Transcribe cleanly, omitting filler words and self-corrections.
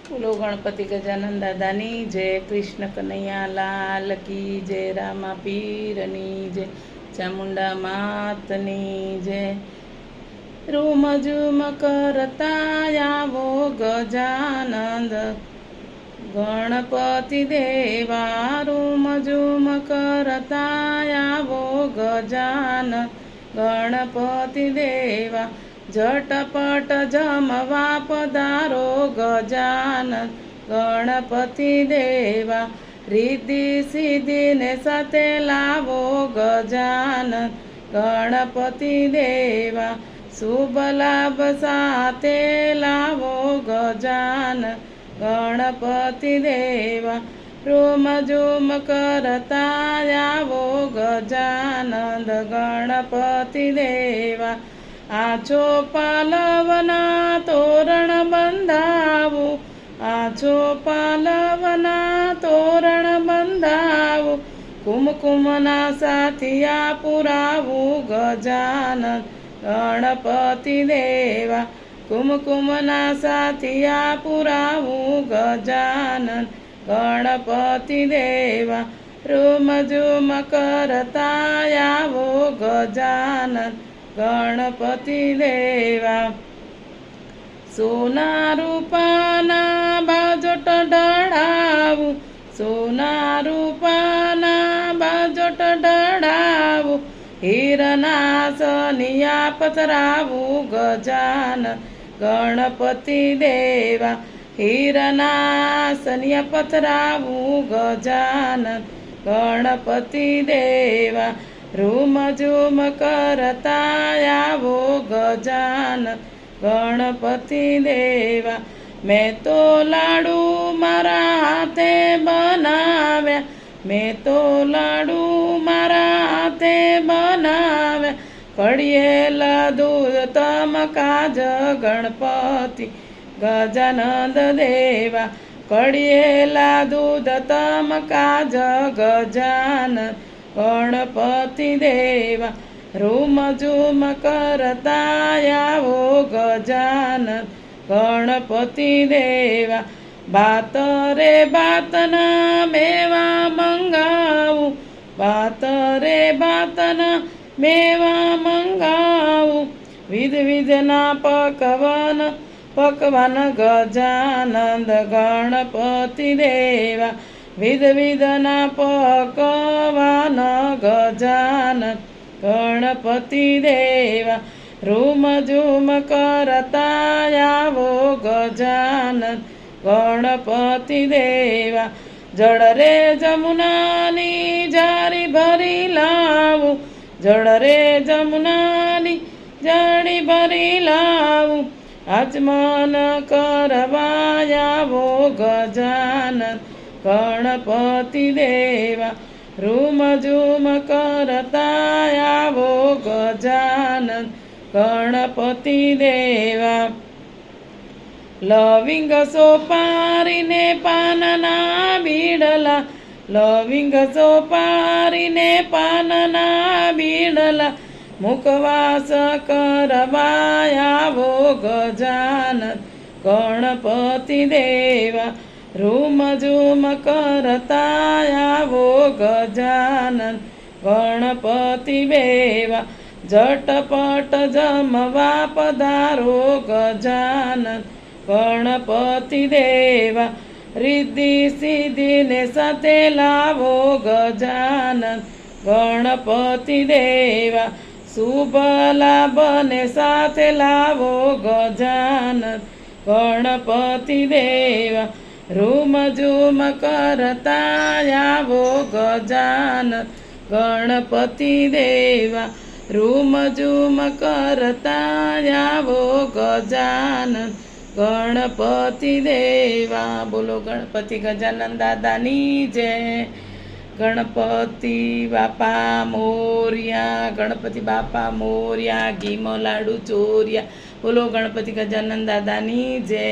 બોલો ગણપતિ ગજાનંદ દાદાની જય, કૃષ્ણ કનૈયા લાલ કી જય, રામા પીરની જય, ચામુંડા માતની જય. રૂમ ઝુમ કરતા આવો ગજાનંદ ગણપતિ દેવા, રૂમ ઝુમ કરતા આવો ગજાનંદ ગણપતિ દેવા, ઝટપટ જમવા પધારો ગજાનન ગણપતિ દેવા, રિદ્ધિ સિદ્ધિને સાથે લાવો ગજાનન ગણપતિ દેવા, શુભ લાભ સાથે લાવો ગજાનન ગણપતિ દેવા, રૂમ ઝુમ કરતા આવો ગજાનંદ ગણપતિ દેવા, આછો પાલવના તોરણ બંધાવું, આછો પાલવના તોરણ બંધાવું, કુમકુમના સાથિયા પુરાવું ગજાનન ગણપતિ દેવા, કુમકુમના સાથિયા પુરાવું ગજાનન ગણપતિ દેવા, રૂમ ઝુમ કરતા આવો ગજાનન ગણપતિ દેવા, સોના રૂપાના બાજોટ ઢળાવું, સોના રૂપાના બાજોટ ઢળાવું, હીરના સનિયા પથરાવું ગજાનન ગણપતિ દેવા, હીરના સનિયા પથરાવું ગજાનન ગણપતિ દેવા, રૂમ ઝુમ કરતા આવો ગજાનન ગણપતિ દેવા, મેં તો લાડુ મારા હાથે બનાવ્યા, મેં તો લાડુ મારા હાથે બનાવ્યા, કળિયેલા દૂધ તમ કાજ ગણપતિ ગજાનંદ દેવા, કળિયેલા દૂધ તમ કાજ ગજાનન ગણપતિ દેવા, રૂમ ઝુમ કરતા આવો ગજાનન ગણપતિ દેવા, બાત રે બાતના મેવા મંગાવું, બાત રે બાતના મેવા મંગાવું, વિધ વિધના પકવાન પકવાન ગજાનંદ ગણપતિ દેવા, વિધ વિધના પકવાન ગજાનન ગણપતિ દેવા, રૂમ ઝુમ કરતા આવો ગજાનન ગણપતિ દેવા, જળ રે જમુનાની જારી ભરી લાવું, જળ રે જમુનાની જારી ભરી લાવું, આચમન કરવા આવો ગજાનન ગણપતિ દેવા, રૂમ ઝુમ કરતા આવો ગજાનન ગણપતિ દેવા, લવિંગ સોપારીને પાનના બીડલા, લવિંગ સોપારીને પાનના બીડલા, મુખવાસ કરવા આવો ગજાનન ગણપતિ દેવા, રૂમ ઝુમ કરતા આવો ગજાનન ગણપતિ દેવા, ઝટપટ જમવા પધારો ગજાનન ગણપતિ દેવા, રિદ્ધિ સિદ્ધિને સાથે લાવો ગજાનન ગણપતિ દેવા, શુભ લાભને સાથે લાવો ગજાનન ગણપતિ દેવા, રૂમ ઝુમ કરતા આવો ગજાનન ગણપતિ દેવા, રૂમ ઝુમ કરતા આવો ગજાનન ગણપતિ દેવા. બોલો ગણપતિ ગજાનન દાદાની જય, ગણપતિ બાપા મોર્યા, ગણપતિ બાપા મોર્યા, ઘીમાં લાડુ ચોર્યા. બોલો ગણપતિ ગજાનન દાદાની જય.